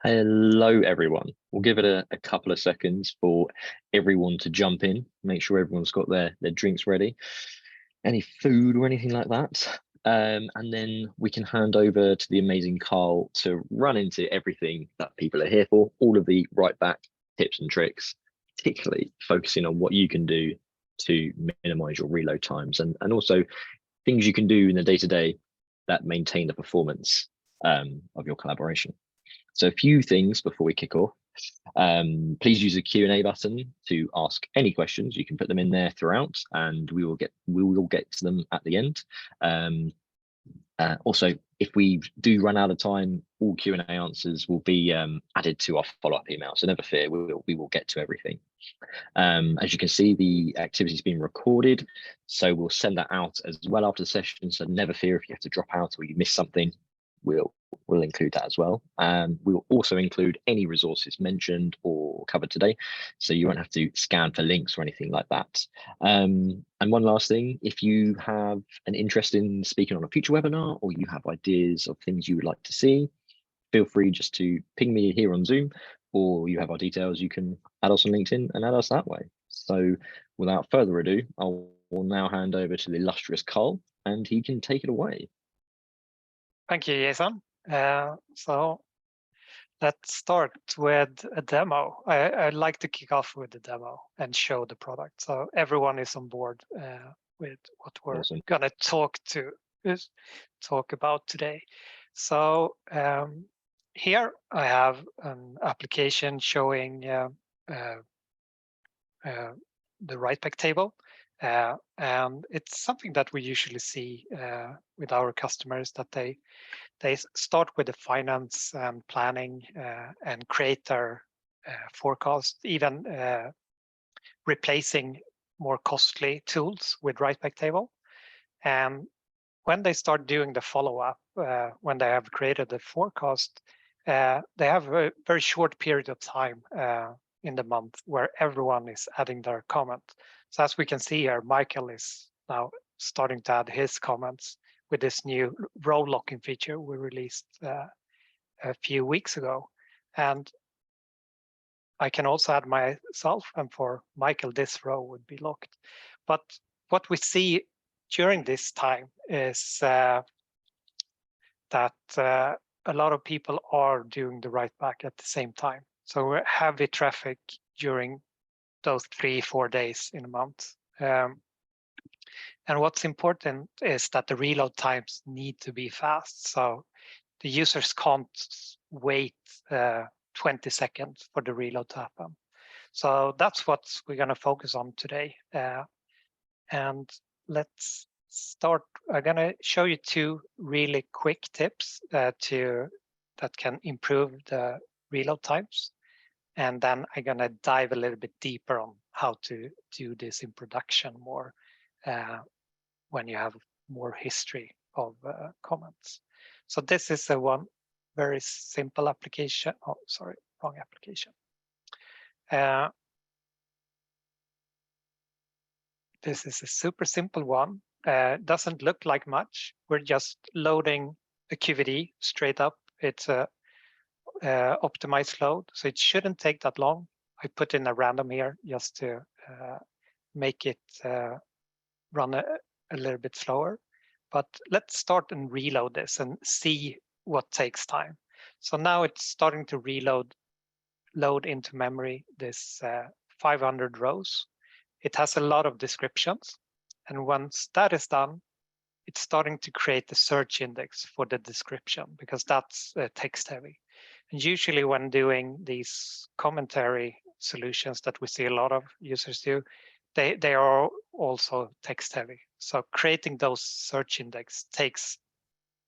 Hello, everyone. We'll give it a couple of seconds for everyone to jump in, make sure everyone's got their drinks ready, any food or anything like that. And then we can hand over to the amazing Karl to run into everything that people are here for, all of the Writeback tips and tricks, particularly focusing on what you can do to minimize your reload times and also things you can do in the day-to-day that maintain the performance of your collaboration. So a few things before we kick off. Please use the Q&A button to ask any questions. You can put them in there throughout, and we will get to them at the end. Also, if we do run out of time, all Q&A answers will be added to our follow-up email. So never fear, we will get to everything. As you can see, the activity is being recorded, so we'll send that out as well after the session. So never fear if you have to drop out or you miss something. We'll include that as well. We will also include any resources mentioned or covered today, so you won't have to scan for links or anything like that. And one last thing, if you have an interest in speaking on a future webinar or you have ideas of things you would like to see, feel free just to ping me here on Zoom, or you have our details, you can add us on LinkedIn and add us that way. So without further ado, I will now hand over to the illustrious Karl, and he can take it away. Thank you, Jason. So let's start with a demo. I'd like to kick off with the demo and show the product, so everyone is on board with what we're Awesome. gonna talk about today. So here I have an application showing the Writeback table. And it's something that we usually see with our customers, that they start with the finance and planning and create their forecast, even replacing more costly tools with Writeback table. And when they start doing the follow-up, when they have created the forecast, they have a very short period of time in the month where everyone is adding their comment. So as we can see here, Michael is now starting to add his comments with this new row locking feature we released a few weeks ago. And I can also add myself, and for Michael, this row would be locked. But what we see during this time is that a lot of people are doing the Writeback at the same time. So we're heavy traffic during those 3-4 days in a month. And what's important is that the reload times need to be fast. So the users can't wait 20 seconds for the reload to happen. So that's what we're going to focus on today. And let's start. I'm going to show you 2 really quick tips that can improve the reload times. And then I'm going to dive a little bit deeper on how to do this in production more when you have more history of comments. So this is one very simple application. Oh, sorry, wrong application. This is a super simple one. Doesn't look like much. We're just loading a QVD straight up. It's a optimized load, so it shouldn't take that long. I put in a random here just to make it run a little bit slower. But let's start and reload this and see what takes time. So now it's starting to load into memory this 500 rows. It has a lot of descriptions, and once that is done, it's starting to create the search index for the description, because that's text heavy. And usually when doing these commentary solutions that we see a lot of users do, they are also text heavy. So creating those search index takes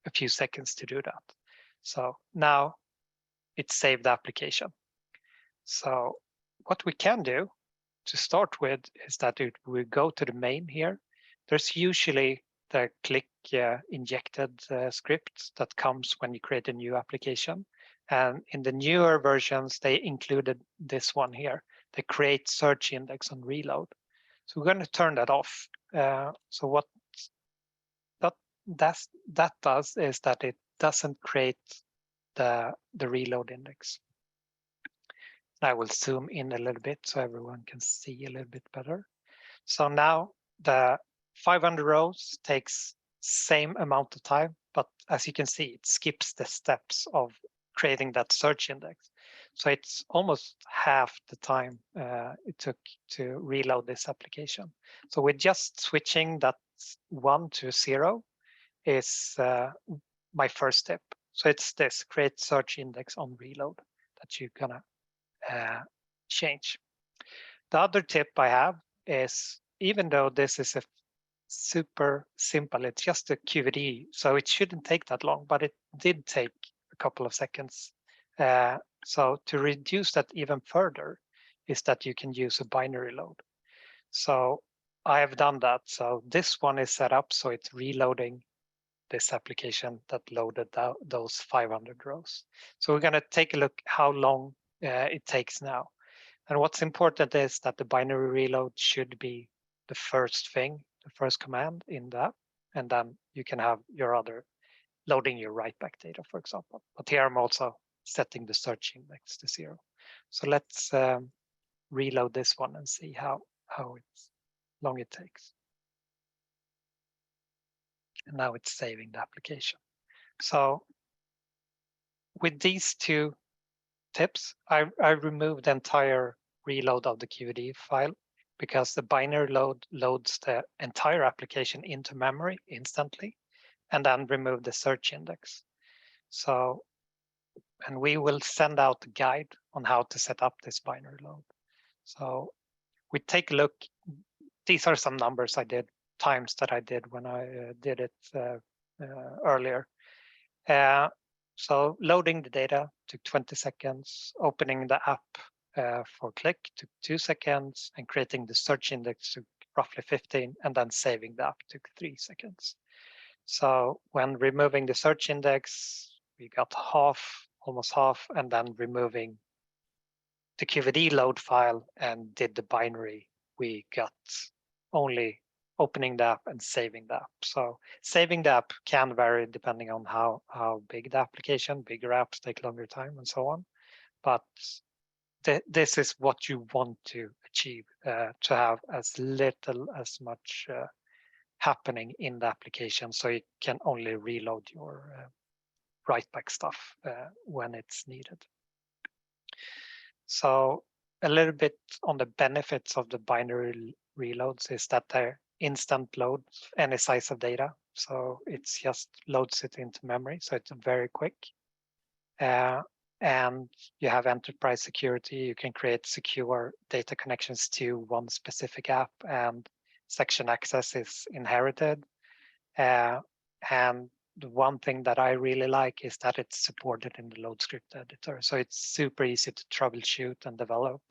a few seconds to do that. So now it's saved the application. So what we can do to start with is that we go to the main here. There's usually the click injected script that comes when you create a new application. And in the newer versions, they included this one here, the create search index on reload. So we're going to turn that off. So what that does is that it doesn't create the reload index. I will zoom in a little bit so everyone can see a little bit better. So now the 500 rows takes same amount of time, but as you can see, it skips the steps of creating that search index. So it's almost half the time it took to reload this application. So with just switching that 1 to 0 is my first step. So it's this, create search index on reload that you're gonna change. The other tip I have is, even though this is a super simple, it's just a QVD, so it shouldn't take that long, but it did take a couple of seconds. So to reduce that even further is that you can use a binary load. So I have done that. So this one is set up so it's reloading this application that loaded those 500 rows. So we're going to take a look how long it takes now. And what's important is that the binary reload should be the first thing, the first command in that, and then you can have your other loading your writeback data, for example. But here I'm also setting the search index to 0. So let's reload this one and see how long it takes. And now it's saving the application. So with these two tips, I removed the entire reload of the QED file because the binary load loads the entire application into memory instantly and then remove the search index. So, and we will send out a guide on how to set up this binary load. So we take a look. These are some numbers I did, times that I did when I did it earlier. So loading the data took 20 seconds, opening the app for click took 2 seconds, and creating the search index took roughly 15, and then saving the app took 3 seconds. So when removing the search index, we got almost half, and then removing the QVD load file and did the binary, we got only opening the app and saving the app. So saving the app can vary depending on how big the application, bigger apps take longer time and so on. But this is what you want to achieve, to have as little as much happening in the application, so you can only reload your writeback stuff when it's needed. So a little bit on the benefits of the binary reloads is that they're instant loads any size of data. So it's just loads it into memory. So it's very quick. And you have enterprise security. You can create secure data connections to one specific app, and section access is inherited. And the one thing that I really like is that it's supported in the load script editor. So it's super easy to troubleshoot and develop.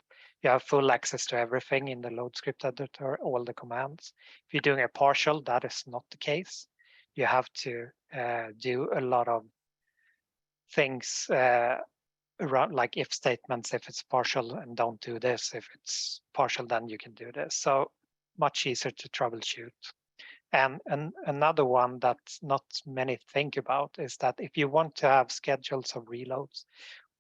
You have full access to everything in the load script editor, all the commands. If you're doing a partial, that is not the case. You have to do a lot of things around, like if statements, if it's partial and don't do this. If it's partial, then you can do this. So much easier to troubleshoot. And another one that not many think about is that if you want to have schedules of reloads,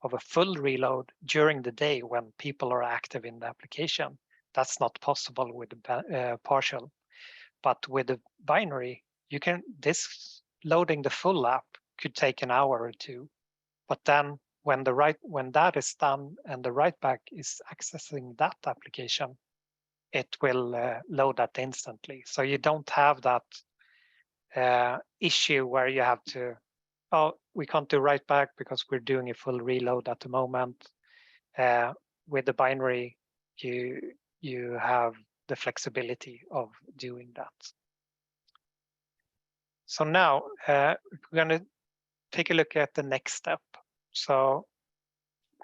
of a full reload during the day when people are active in the application, that's not possible with the partial. But with the binary, you can, this loading the full app could take an hour or two. But then when that is done and the writeback is accessing that application, it will load that instantly. So you don't have that issue where you have to, oh, we can't do writeback because we're doing a full reload at the moment. With the binary, you have the flexibility of doing that. So now we're going to take a look at the next step. So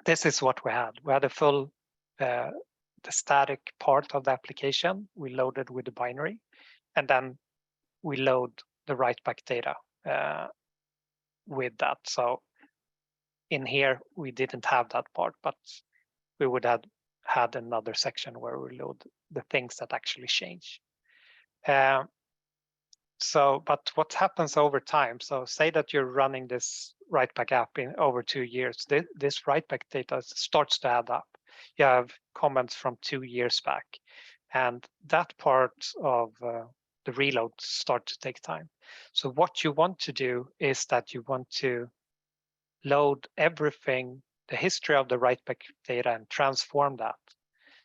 this is what we had. We had a full the static part of the application we loaded with the binary, and then we load the writeback data with that. So in here, we didn't have that part, but we would have had another section where we load the things that actually change. So, but what happens over time? So say that you're running this Writeback app in over 2 years. This Writeback data starts to add up. You have comments from 2 years back, and that part of the reload start to take time. So what you want to do is that you want to load everything, the history of the Writeback data, and transform that.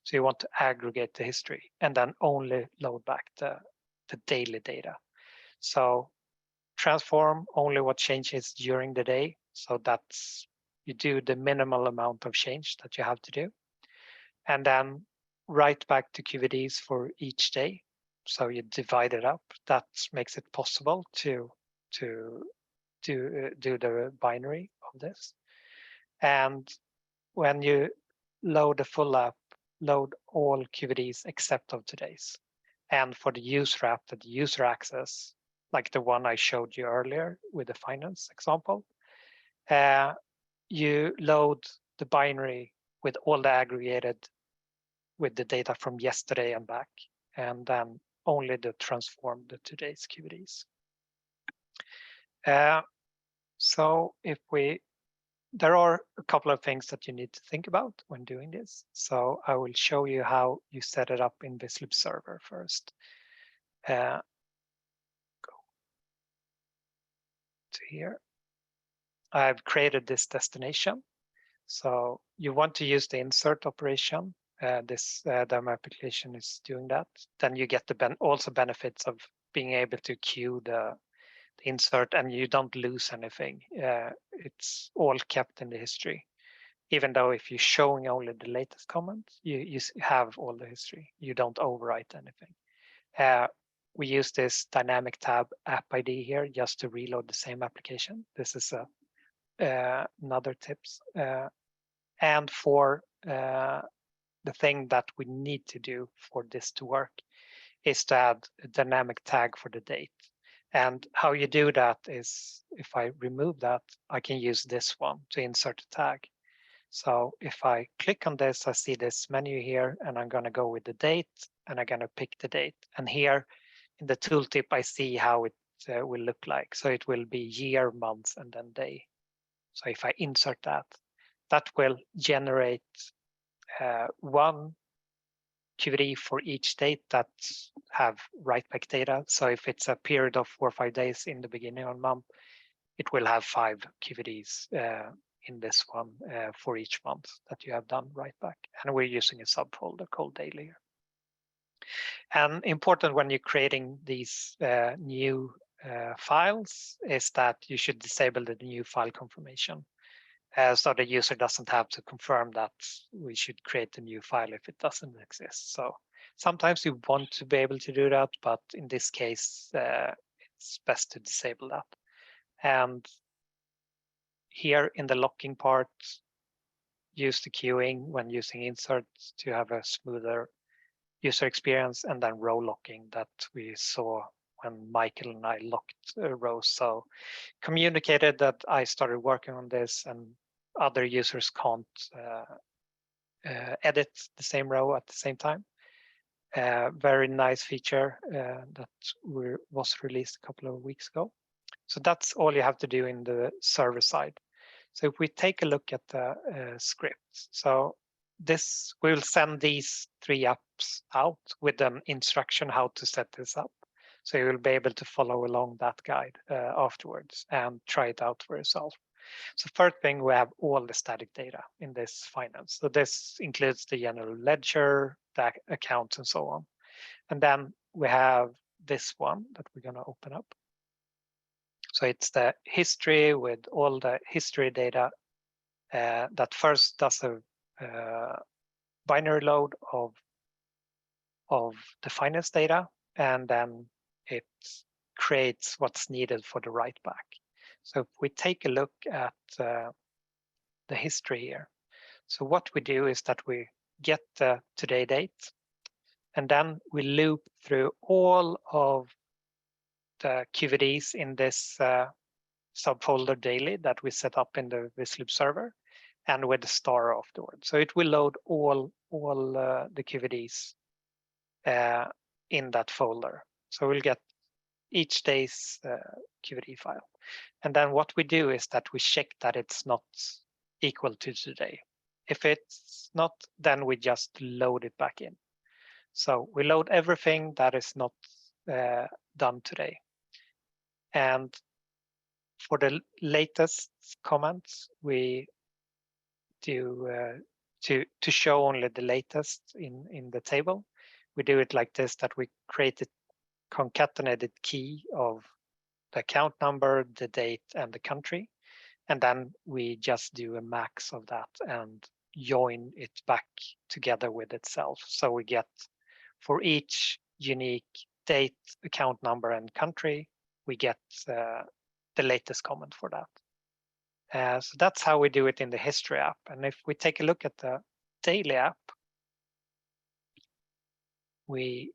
So you want to aggregate the history and then only load back the daily data. So transform only what changes during the day. So that's, you do the minimal amount of change that you have to do. And then write back to QVDs for each day. So you divide it up. That makes it possible to do the binary of this. And when you load the full app, load all QVDs except of today's. And for the user app, that the user access, like the one I showed you earlier with the finance example, you load the binary with all the aggregated with the data from yesterday and back, and then only the transform the today's QVDs. So if there are a couple of things that you need to think about when doing this. So I will show you how you set it up in Vizlib server first. Go to here. I've created this destination. So you want to use the insert operation. This demo application is doing that. Then you get the also benefits of being able to queue the insert, and you don't lose anything. It's all kept in the history. Even though if you're showing only the latest comment, you have all the history. You don't overwrite anything. We use this dynamic tab app ID here just to reload the same application. This is another tips. And for the thing that we need to do for this to work is to add a dynamic tag for the date. And how you do that is, if I remove that, I can use this one to insert a tag. So if I click on this, I see this menu here, and I'm going to go with the date, and I'm going to pick the date. And here in the tooltip, I see how it will look like. So it will be year, month, and then day. So if I insert that, that will generate one QVD for each date that have writeback data. So if it's a period of 4 or 5 days in the beginning of the month, it will have 5 QVDs in this one for each month that you have done writeback. And we're using a subfolder called daily here. And important when you're creating these new files is that you should disable the new file confirmation. So the user doesn't have to confirm that we should create a new file if it doesn't exist. So sometimes you want to be able to do that, but in this case, it's best to disable that. And here in the locking part, use the queuing when using inserts to have a smoother user experience, and then row locking that we saw when Michael and I locked rows. So communicated that I started working on this, and other users can't edit the same row at the same time. Very nice feature that was released a couple of weeks ago. So that's all you have to do in the server side. So if we take a look at the script, so this, we will send these 3 apps out with an instruction how to set this up. So you will be able to follow along that guide afterwards and try it out for yourself. So first thing, we have all the static data in this finance. So this includes the general ledger, the accounts, and so on. And then we have this one that we're going to open up. So it's the history with all the history data that first does a binary load of the finance data, and then it creates what's needed for the writeback. So if we take a look at the history here, so what we do is that we get the today date, and then we loop through all of the QVDs in this subfolder daily that we set up in the Vizlib server, and with the star afterwards. So it will load all the QVDs in that folder. So we'll get each day's QD file. And then what we do is that we check that it's not equal to today. If it's not, then we just load it back in. So we load everything that is not done today. And for the latest comments, we do to show only the latest in the table. We do it like this, that we create a concatenated key of the account number, the date, and the country. And then we just do a max of that and join it back together with itself. So we get, for each unique date, account number, and country, we get the latest comment for that. So that's how we do it in the history app. And if we take a look at the daily app, we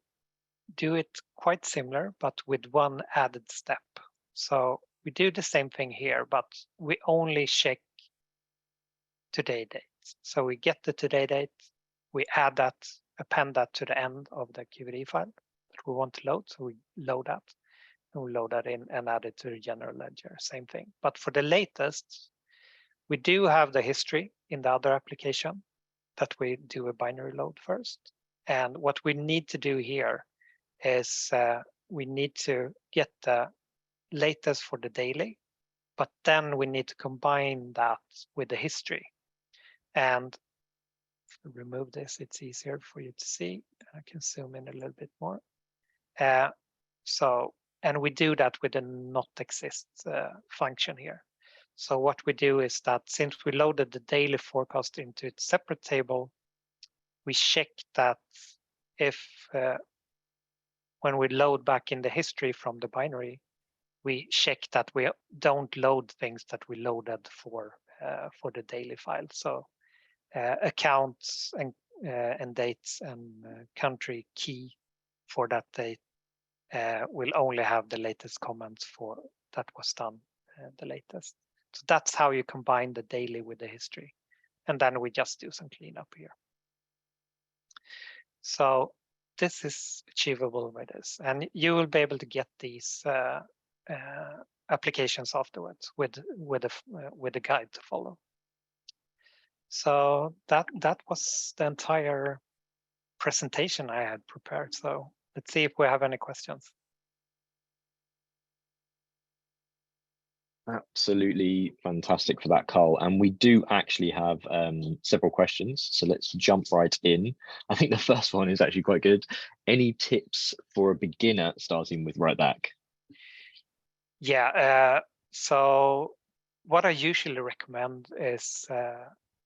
do it quite similar, but with one added step. So we do the same thing here, but we only check today dates. So we get the today date, we add that, append that to the end of the QD file that we want to load. So we load that, and we load that in and add it to the general ledger, same thing. But for the latest, we do have the history in the other application that we do a binary load first. And what we need to do here is we need to get the latest for the daily, but then we need to combine that with the history. And if we remove this, it's easier for you to see. I can zoom in a little bit more. And we do that with a not exist function here. So what we do is that since we loaded the daily forecast into a separate table, we check that if when we load back in the history from the binary, we check that we don't load things that we loaded for the daily file. So accounts and dates and country key for that date will only have the latest comments for that was done the latest. So that's how you combine the daily with the history. And then we just do some cleanup here. So this is achievable with this. And you will be able to get these applications afterwards with a guide to follow. So that was the entire presentation I had prepared. So let's see if we have any questions. Absolutely fantastic for that, Karl. And we do actually have several questions. So let's jump right in. I think the first one is actually quite good. Any tips for a beginner starting with Writeback? Yeah, so what I usually recommend is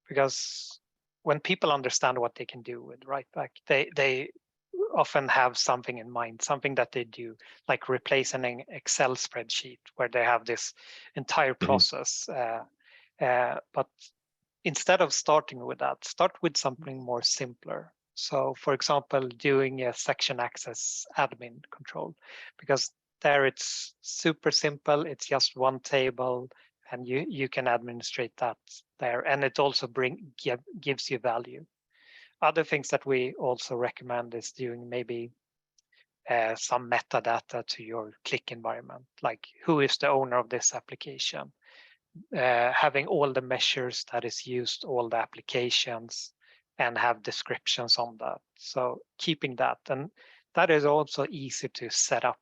because when people understand what they can do with Writeback, they often have something in mind, something that they do, like replace an Excel spreadsheet where they have this entire process. But instead of starting with that, start with something more simpler. So for example, doing a section access admin control, because there it's super simple. It's just one table and you can administrate that there. And it also gives you value. Other things that we also recommend is doing maybe some metadata to your click environment, like who is the owner of this application, having all the measures that is used, all the applications, and have descriptions on that. So keeping that, and that is also easy to set up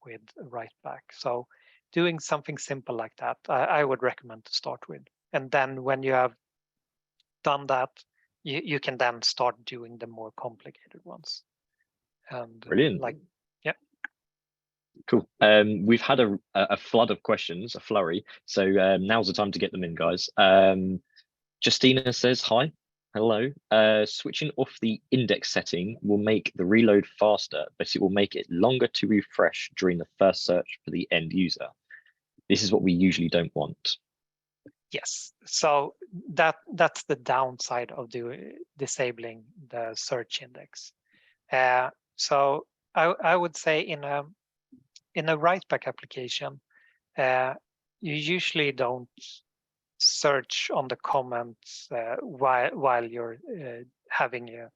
with Writeback. So doing something simple like that, I would recommend to start with. And then when you have done that, you can then start doing the more complicated ones. And brilliant. Yeah. Cool. We've had a flood of questions, a flurry. So now's the time to get them in, guys. Justina says, hi, hello. Switching off the index setting will make the reload faster, but it will make it longer to refresh during the first search for the end user. This is what we usually don't want. Yes, so that's the downside of disabling the search index. So I would say in a Writeback application, you usually don't search on the comments while you're having a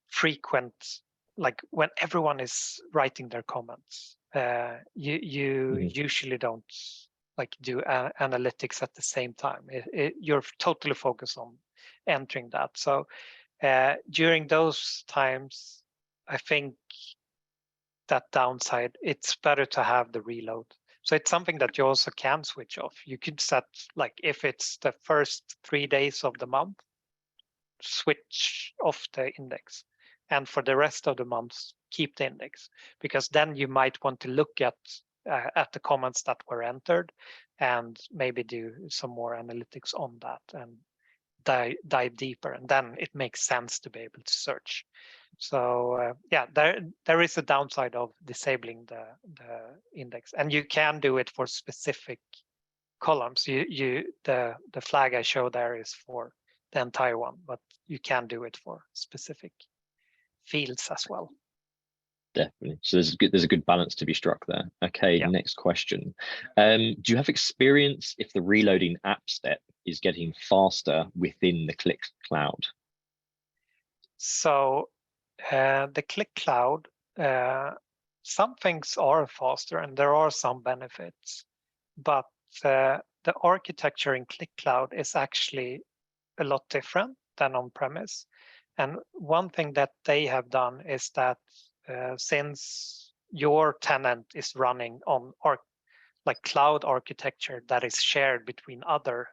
frequent, like when everyone is writing their comments. You usually don't like do analytics at the same time. You're totally focused on entering that. So during those times, I think that downside, it's better to have the reload. So it's something that you also can switch off. You could set, like, if it's the first 3 days of the month, switch off the index. And for the rest of the months, keep the index, because then you might want to look at the comments that were entered and maybe do some more analytics on that and dive deeper. And then it makes sense to be able to search. So yeah, there is a downside of disabling the index, and you can do it for specific columns. The flag I show there is for the entire one, but you can do it for specific fields as well. Definitely. So there's a good balance to be struck there. Okay, Yeah. Next question. Do you have experience if the reloading app step is getting faster within the Qlik cloud? So the Qlik cloud, some things are faster and there are some benefits, but the architecture in Qlik cloud is actually a lot different than on-premise. And one thing that they have done is that since your tenant is running on like cloud architecture that is shared between other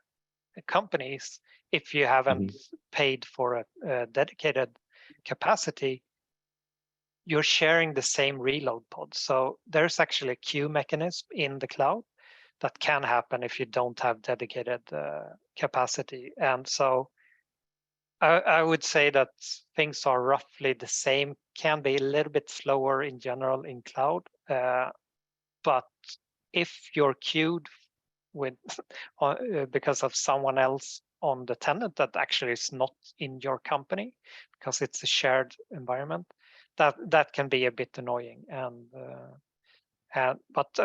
companies, if you haven't paid for a dedicated capacity, you're sharing the same reload pod. So there's actually a queue mechanism in the cloud that can happen if you don't have dedicated capacity. And so I would say that things are roughly the same, can be a little bit slower in general in cloud. But if you're queued with because of someone else on the tenant that actually is not in your company, because it's a shared environment, that can be a bit annoying. But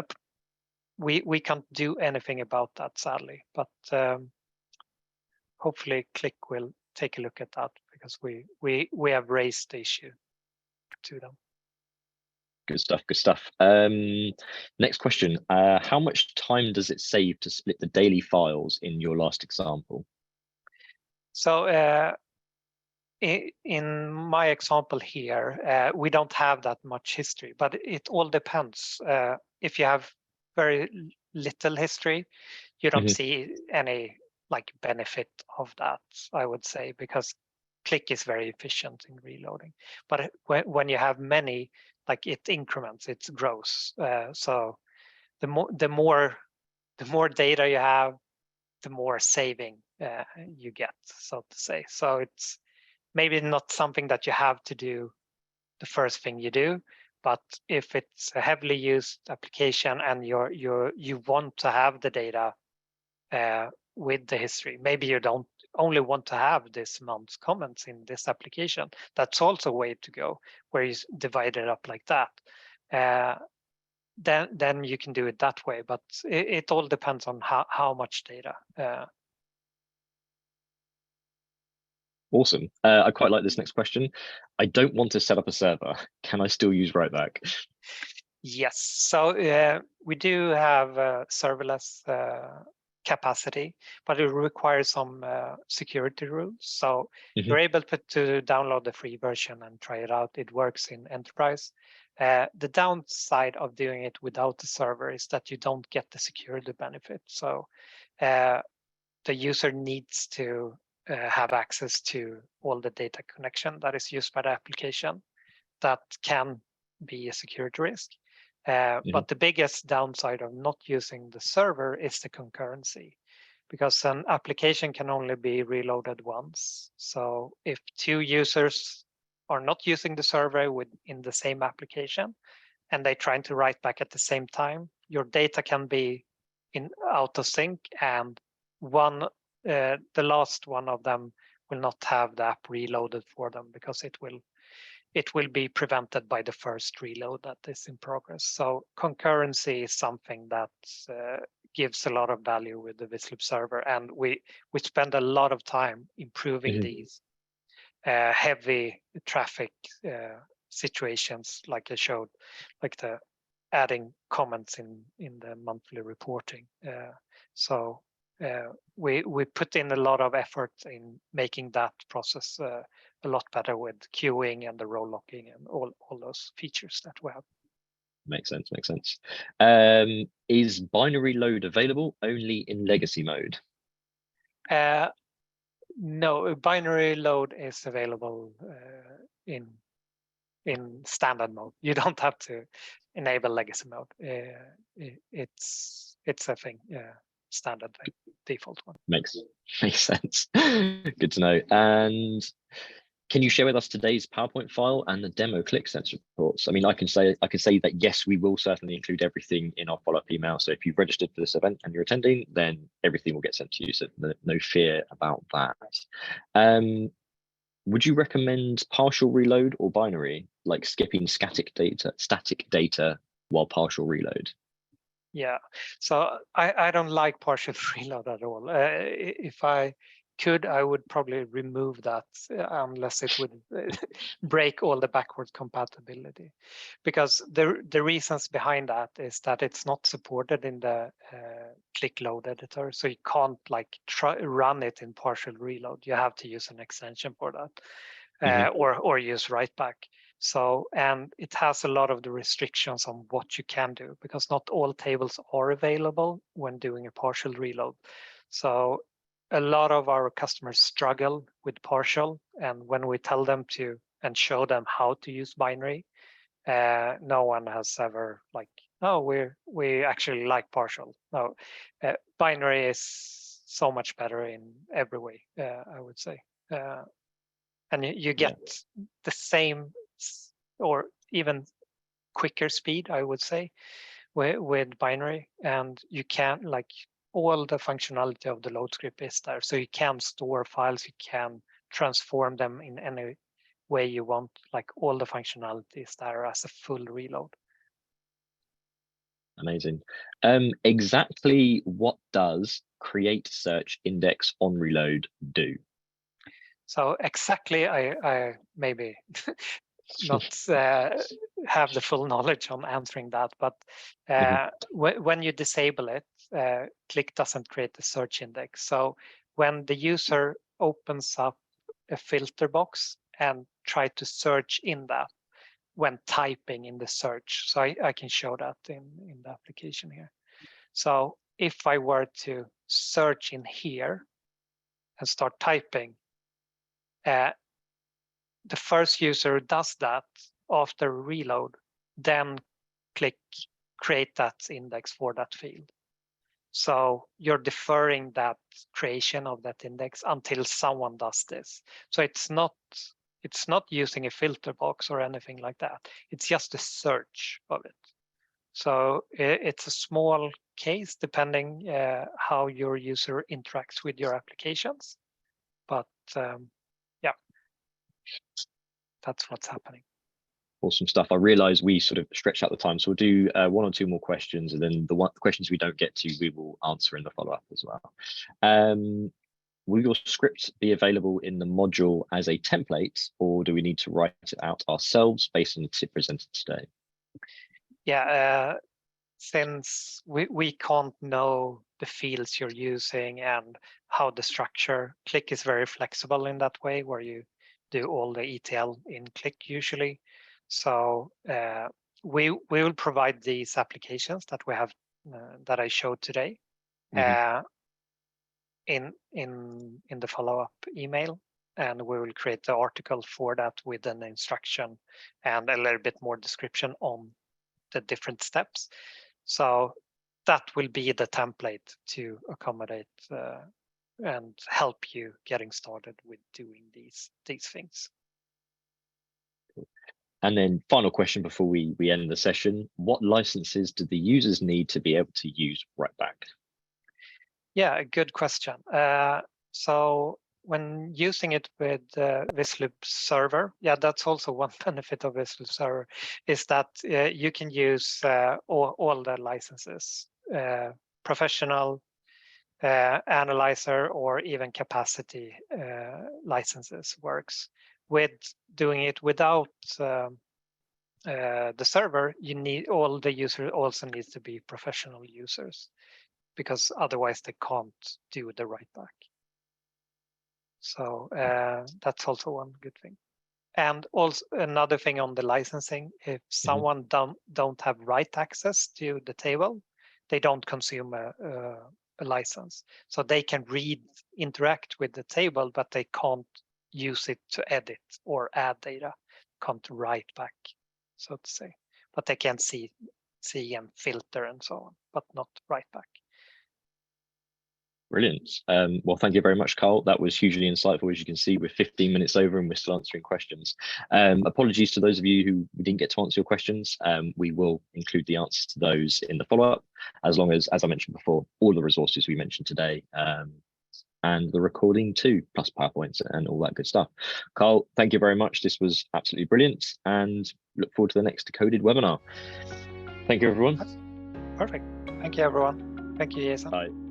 we can't do anything about that, sadly. But hopefully Qlik will take a look at that, because we have raised the issue to them. Good stuff. Good stuff. Next question. How much time does it save to split the daily files in your last example? So in my example here, we don't have that much history, but it all depends. If you have very little history, you don't see any like benefit of that, I would say, because Qlik is very efficient in reloading. But when you have many, like it increments, it grows. So the more data you have, the more saving you get, so to say. So it's maybe not something that you have to do the first thing you do, but if it's a heavily used application and you want to have the data with the history, maybe you don't only want to have this month's comments in this application, that's also a way to go, where you divide it up like that. Then you can do it that way, but it all depends on how much data. Awesome. I quite like this next question. I don't want to set up a server. Can I still use Writeback? Yes. So we do have serverless capacity, but it requires some security rules. So you're able to download the free version and try it out. It works in enterprise. The downside of doing it without the server is that you don't get the security benefit. So the user needs to have access to all the data connection that is used by the application. That can be a security risk. But the biggest downside of not using the server is the concurrency, because an application can only be reloaded once. So if two users are not using the server in the same application and they trying to write back at the same time, your data can be out of sync, and the last one of them will not have the app reloaded for them, because it will be prevented by the first reload that is in progress. So concurrency is something that gives a lot of value with the Vizlib server, and we spend a lot of time improving these heavy traffic situations, like I showed, like the adding comments in the monthly reporting. So we put in a lot of effort in making that process a lot better with queuing and the row locking and all those features that we have. Makes sense. Is binary load available only in legacy mode? No, binary load is available in standard mode. You don't have to enable legacy mode. It's a thing. Standard default one. Makes sense. Good to know. And can you share with us today's PowerPoint file and the demo ClickSense reports? I mean, I can say that yes, we will certainly include everything in our follow-up email. So if you've registered for this event and you're attending, then everything will get sent to you. So no fear about that. Would you recommend partial reload or binary, like skipping static data while partial reload? Yeah, so I don't like partial reload at all. If I could, I would probably remove that unless it would break all the backward compatibility, because the reasons behind that is that it's not supported in the Click load editor, so you can't like run it in partial reload. You have to use an extension for that, or use Writeback. So, and it has a lot of the restrictions on what you can do, because not all tables are available when doing a partial reload. So a lot of our customers struggle with partial, and when we tell them to and show them how to use binary, no one has ever like, oh, we actually like partial. No, binary is so much better in every way, I would say. And you get the same or even quicker speed, I would say, with binary, and you can like all the functionality of the load script is there, so you can store files, you can transform them in any way you want, like all the functionality is there as a full reload. Amazing. Exactly what does create search index on reload do? So exactly, I maybe not have the full knowledge on answering that, but when you disable it, Click doesn't create the search index. So when the user opens up a filter box and try to search in that when typing in the search, so I can show that in the application here. So if I were to search in here and start typing, the first user does that after reload, then Click create that index for that field. So you're deferring that creation of that index until someone does this. So it's not using a filter box or anything like that. It's just a search of it. So it's a small case depending how your user interacts with your applications. But yeah, that's what's happening. Awesome stuff. I realize we sort of stretched out the time, so we'll do one or two more questions, and then the questions we don't get to, we will answer in the follow-up as well. Will your script be available in the module as a template, or do we need to write it out ourselves based on the tip presented today? Yeah, since we can't know the fields you're using and how the structure, Click is very flexible in that way, where you do all the ETL in Click usually. So we will provide these applications that we have that I showed today in the follow-up email, and we will create the article for that with an instruction and a little bit more description on the different steps. So that will be the template to accommodate and help you getting started with doing these things. And then final question before we end the session, what licenses do the users need to be able to use Writeback? Yeah, a good question. So when using it with Vizlib server, yeah, that's also one benefit of Vizlib server, is that you can use all the licenses, professional, analyzer, or even capacity licenses works. With doing it without the server, you need all the users also needs to be professional users, because otherwise they can't do the write back. So that's also one good thing. And also another thing on the licensing, if someone don't have write access to the table, they don't consume a license. So they can interact with the table, but they can't use it to edit or add data, can't write back, so to say. But they can see and filter and so on, but not write back. Brilliant. Well, thank you very much, Karl. That was hugely insightful. As you can see, we're 15 minutes over and we're still answering questions. Apologies to those of you who didn't get to answer your questions. We will include the answers to those in the follow-up, as long as I mentioned before, all the resources we mentioned today, and the recording too, plus PowerPoints and all that good stuff. Karl, thank you very much. This was absolutely brilliant, and look forward to the next Decoded webinar. Thank you, everyone. Perfect. Thank you, everyone. Thank you, Jason. Bye.